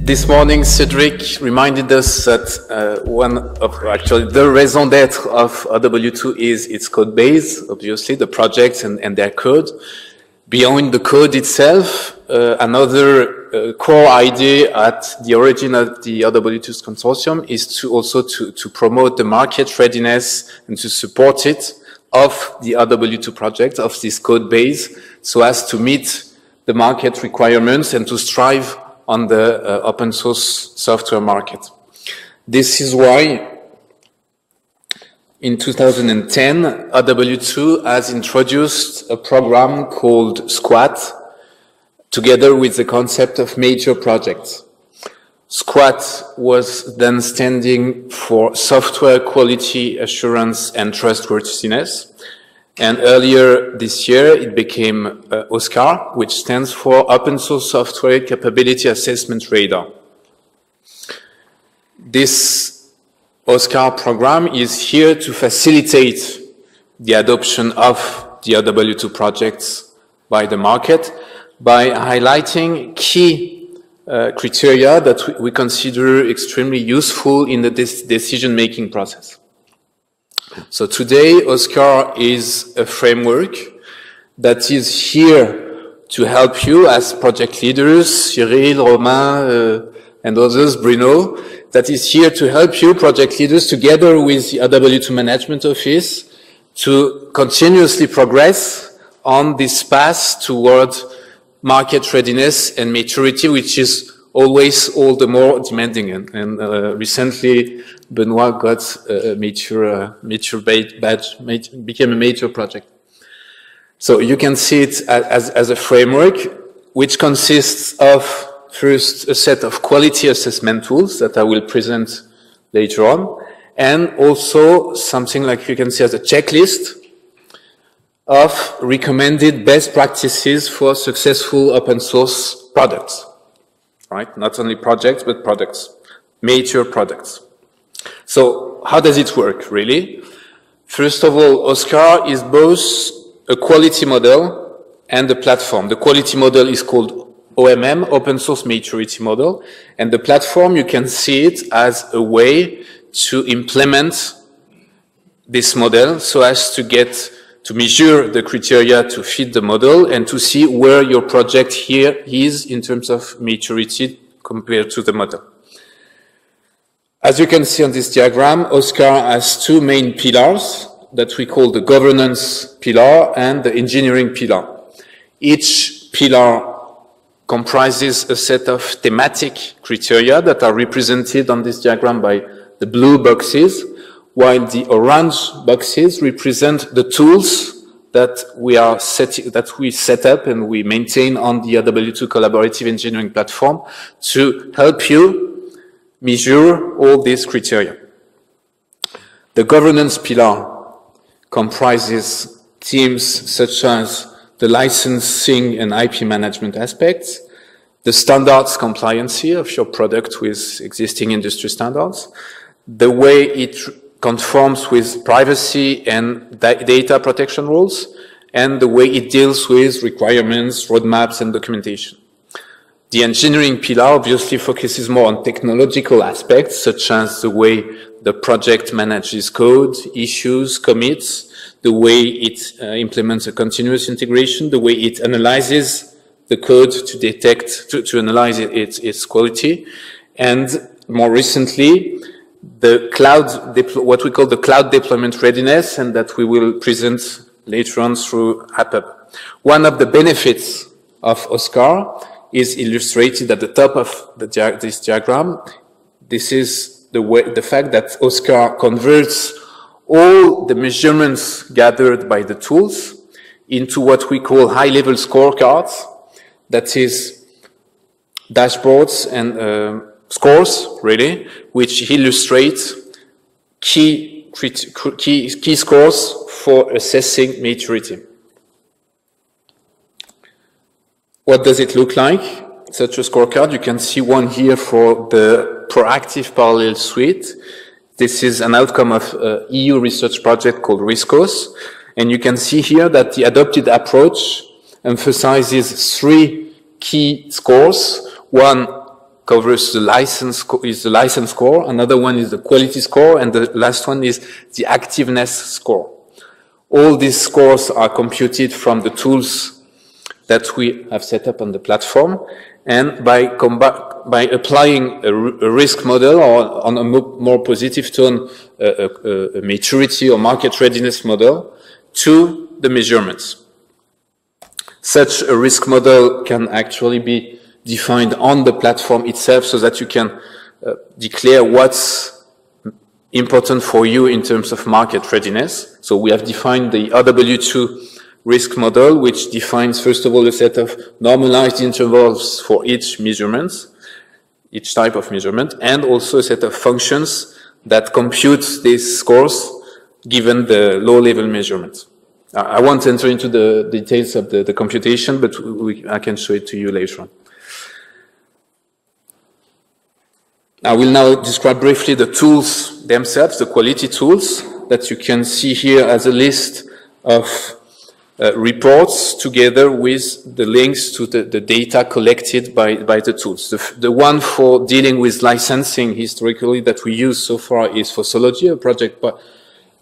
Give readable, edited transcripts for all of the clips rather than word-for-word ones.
This morning, Cedric reminded us that the raison d'être of OW2 is its code base, obviously, the projects and their code. Beyond the code itself, another core idea at the origin of the OW2's consortium is to promote the market readiness and to support it of the OW2 project, of this code base, so as to meet the market requirements and to strive on the open source software market. This is why in 2010, OW2 has introduced a program called SQUAT, together with the concept of major projects. SQUAT was then standing for Software Quality Assurance and Trustworthiness. And earlier this year, it became OSCAR, which stands for Open Source Software Capability Assessment Radar. This OSCAR program is here to facilitate the adoption of the OW2 projects by the market by highlighting key criteria that we consider extremely useful in the decision-making process. So today, OSCAR is a framework that is here to help you as project leaders, Cyril, Romain, and others, Bruno, that is here to help you, project leaders, together with the OW2 Management Office, to continuously progress on this path toward market readiness and maturity, which is always all the more demanding. And recently, Benoit got a mature badge, became a major project. So you can see it as a framework, which consists of, first, a set of quality assessment tools that I will present later on, and also something like you can see as a checklist of recommended best practices for successful open source products. Right? Not only projects, but products, major products. So how does it work, really? First of all, OSCAR is both a quality model and a platform. The quality model is called OMM, Open Source Maturity Model, and the platform, you can see it as a way to implement this model so as to measure the criteria to fit the model and to see where your project here is in terms of maturity compared to the model. As you can see on this diagram, OSCAR has two main pillars that we call the governance pillar and the engineering pillar. Each pillar comprises a set of thematic criteria that are represented on this diagram by the blue boxes, while the orange boxes represent the tools that we set up and we maintain on the OW2 collaborative engineering platform to help you measure all these criteria. The governance pillar comprises themes such as the licensing and IP management aspects, the standards compliancy of your product with existing industry standards, the way it conforms with privacy and data protection rules, and the way it deals with requirements, roadmaps, and documentation. The engineering pillar obviously focuses more on technological aspects, such as the way the project manages code, issues, commits, the way it implements a continuous integration, the way it analyzes the code to detect, to analyze its quality, and more recently, the what we call the cloud deployment readiness, and that we will present later on through AppHub. One of the benefits of OSCAR is illustrated at the top of this diagram. This is the fact that OSCAR converts all the measurements gathered by the tools into what we call high-level scorecards, that is dashboards and scores, really, which illustrate key scores for assessing maturity. What does it look like? Such a scorecard. You can see one here for the proactive parallel suite. This is an outcome of an EU research project called RISCOS. And you can see here that the adopted approach emphasizes three key scores. One, covers the license score, another one is the quality score, and the last one is the activeness score. All these scores are computed from the tools that we have set up on the platform, and by applying a risk model, or on a more positive tone, a maturity or market readiness model to the measurements. Such a risk model can actually be defined on the platform itself, so that you can declare what's important for you in terms of market readiness. So we have defined the OW2 risk model, which defines, first of all, a set of normalized intervals for each measurement, each type of measurement, and also a set of functions that compute these scores given the low-level measurement. I won't enter into the details of the computation, but I can show it to you later on. I will now describe briefly the tools themselves, the quality tools that you can see here as a list of reports together with the links to the data collected by the tools. The one for dealing with licensing historically that we use so far is Fossology, a project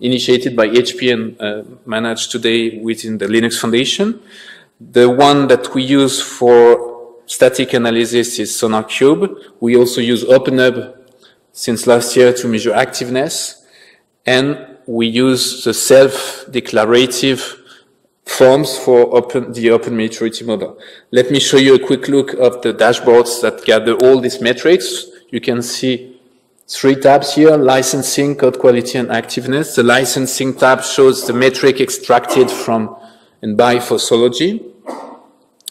initiated by HP and managed today within the Linux Foundation. The one that we use for static analysis is SonarQube. We also use OpenHub since last year to measure activeness, and we use the self-declarative forms for the open maturity model. Let me show you a quick look of the dashboards that gather all these metrics. You can see 3 tabs here: licensing, code quality, and activeness. The licensing tab shows the metric extracted from and by Fossology,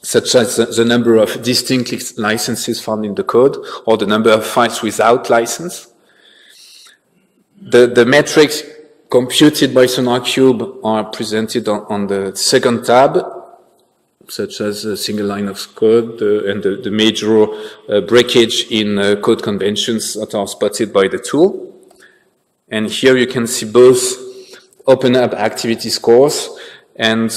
such as the number of distinct licenses found in the code, or the number of files without license. The metrics computed by SonarQube are presented on the second tab, such as a single line of code and the major breakage in code conventions that are spotted by the tool. And here you can see both OpenHub activity scores and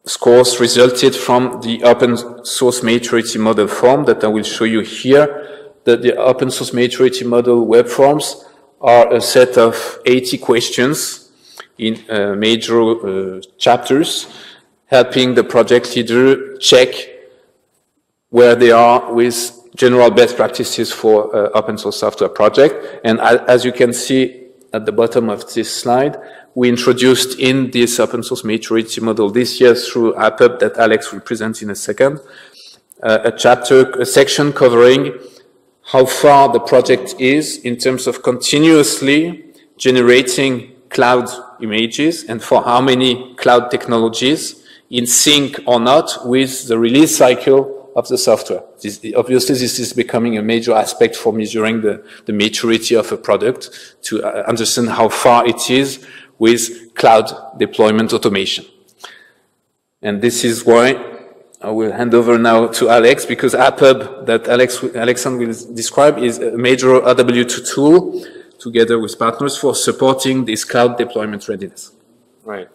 scores resulted from the open source maturity model form that I will show you here. The open source maturity model web forms are a set of 80 questions in major chapters, helping the project leader check where they are with general best practices for open source software project. And as you can see at the bottom of this slide, we introduced in this open source maturity model this year through AppHub that Alex will present in a second, a section covering how far the project is in terms of continuously generating cloud images and for how many cloud technologies in sync or not with the release cycle of the software. Obviously, this is becoming a major aspect for measuring the maturity of a product, to understand how far it is with cloud deployment automation. And this is why I will hand over now to Alex, because AppHub that Alexandre will describe is a major OW2 tool together with partners for supporting this cloud deployment readiness. Right.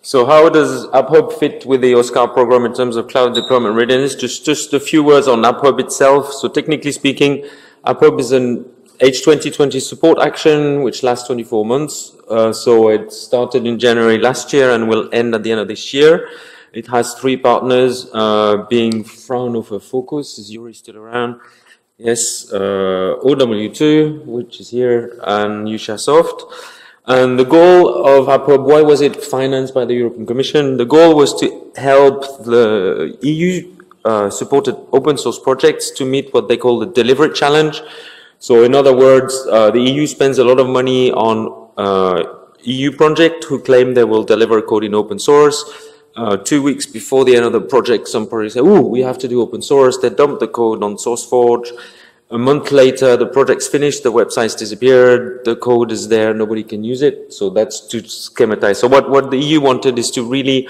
So how does AppHub fit with the OSCAR program in terms of cloud deployment readiness? Just a few words on AppHub itself. So technically speaking, AppHub is an H2020 support action which lasts 24 months. So it started in January last year and will end at the end of this year. It has 3 partners, being Fraunhofer Focus, is Yuri still around? Yes, OW2, which is here, and Ushsoft. And the goal of AppHub, why was it financed by the European Commission? The goal was to help the EU supported open source projects to meet what they call the delivery challenge. So in other words, the EU spends a lot of money on EU projects who claim they will deliver code in open source. 2 weeks before the end of the project, some projects say, "Ooh, we have to do open source." They dump the code on SourceForge. A month later, the project's finished, the website's disappeared, the code is there, nobody can use it. So that's to schematize. So what the EU wanted is to really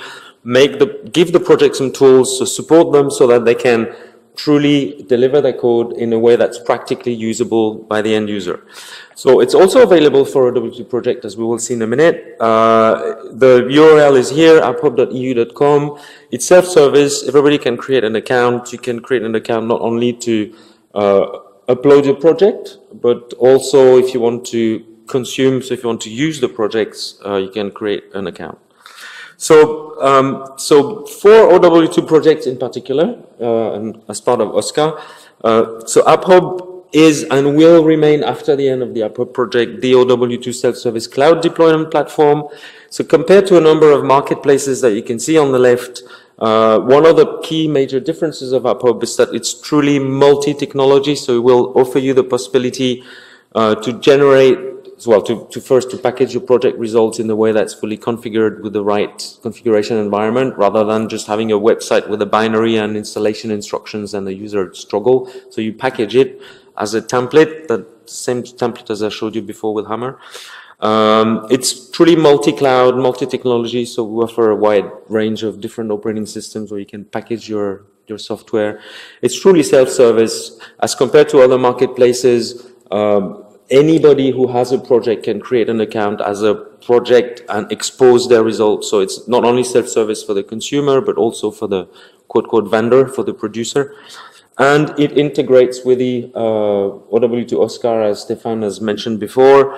give the project some tools to support them so that they can truly deliver their code in a way that's practically usable by the end user. So it's also available for a OW2 project, as we will see in a minute. The URL is here, apphub.eu.com. It's self-service. Everybody can create an account. You can create an account not only to upload your project, but also if you want to consume, so if you want to use the projects, you can create an account. So, for OW2 projects in particular, and as part of OSCAR, so AppHub is and will remain after the end of the AppHub project, the OW2 self-service cloud deployment platform. So compared to a number of marketplaces that you can see on the left, one of the key major differences of AppHub is that it's truly multi-technology, so it will offer you the possibility to generate, well, to package your project results in a way that's fully configured with the right configuration environment, rather than just having a website with a binary and installation instructions and the user struggle. So you package it as a template, the same template as I showed you before with Hammer. It's truly multi-cloud, multi-technology, so we offer a wide range of different operating systems where you can package your software. It's truly self-service. As compared to other marketplaces, anybody who has a project can create an account as a project and expose their results. So it's not only self-service for the consumer, but also for the quote-unquote vendor, for the producer. And it integrates with the OW2 OSCAR, as Stefan has mentioned before.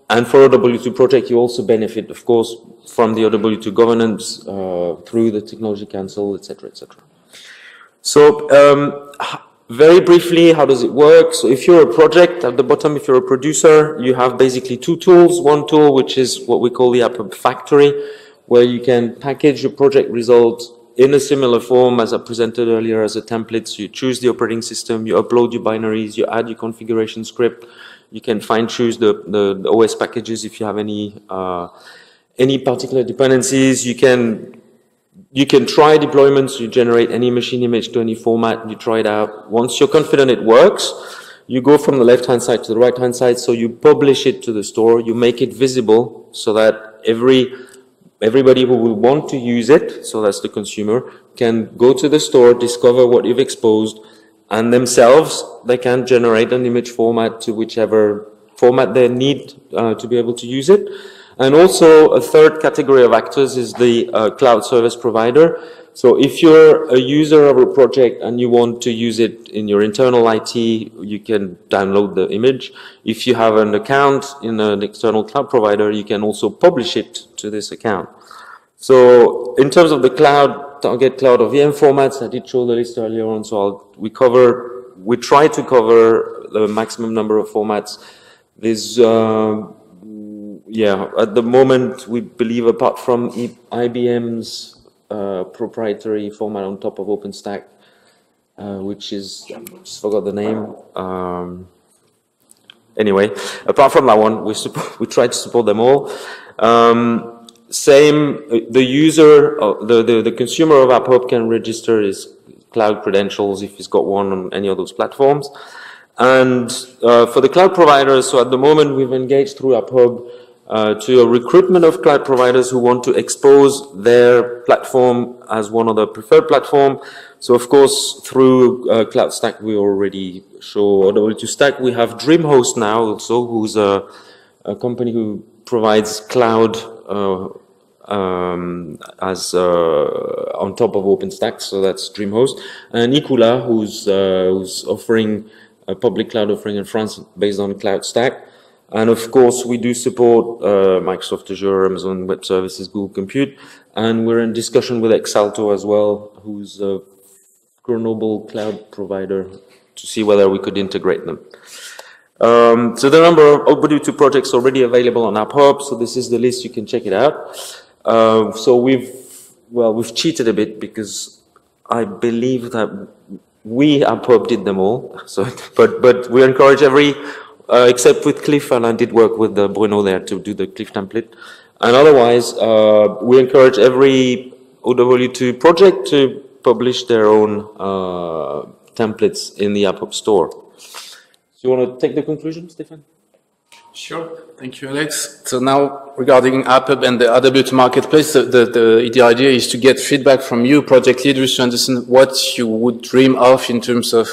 And for OW2 project, you also benefit, of course, from the OW2 governance through the Technology Council, etc., etc. So, very briefly, how does it work? So if you're a project, at the bottom, if you're a producer, you have basically two tools. One tool, which is what we call the AppHub Factory, where you can package your project results in a similar form as I presented earlier as a template. So you choose the operating system, you upload your binaries, you add your configuration script, you can fine-choose the OS packages if you have any particular dependencies. You can try deployments, you generate any machine image to any format, you try it out. Once you're confident it works, you go from the left-hand side to the right-hand side, so you publish it to the store, you make it visible so that everybody who will want to use it, so that's the consumer, can go to the store, discover what you've exposed, and themselves, they can generate an image format to whichever format they need to be able to use it. And also, a third category of actors is the cloud service provider. So if you're a user of a project and you want to use it in your internal IT, you can download the image. If you have an account in an external cloud provider, you can also publish it to this account. So in terms of the cloud, target cloud or VM formats, I did show the list earlier on, so we try to cover the maximum number of formats. There's, at the moment, we believe apart from IBM's proprietary format on top of OpenStack, which is, I just forgot the name. Anyway, apart from that one, we try to support them all. The user, the consumer of AppHub can register his cloud credentials if he's got one on any of those platforms. And for the cloud providers, so at the moment we've engaged through AppHub to a recruitment of cloud providers who want to expose their platform as one of the preferred platform. So of course, through Cloud Stack, we already show OW2 Stack. We have DreamHost now also, who's a company who provides cloud as on top of OpenStack, so that's DreamHost. And Nicula, who's offering a public cloud offering in France based on Cloud Stack. And of course, we do support Microsoft Azure, Amazon Web Services, Google Compute, and we're in discussion with Exalto as well, who's a Grenoble cloud provider, to see whether we could integrate them. So the number of OW2 projects already available on AppHub, so this is the list, you can check it out. So we've cheated a bit because I believe that we, AppHub, did them all. So, but we encourage except with Cliff, and I did work with Bruno there to do the Cliff template. And otherwise, we encourage every OW2 project to publish their own templates in the AppHub store. So you want to take the conclusion, Stefan? Sure. Thank you, Alex. So now, regarding AppHub and the OW2 marketplace, the idea is to get feedback from you, project leaders, to understand what you would dream of in terms of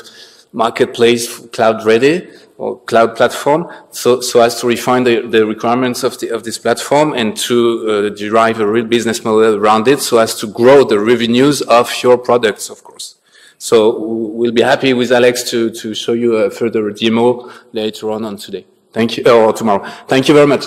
marketplace, cloud ready, or cloud platform, so as to refine the requirements of this platform and to derive a real business model around it, so as to grow the revenues of your products, of course. So we'll be happy with Alex to show you a further demo later on today. Thank you, or tomorrow. Thank you very much.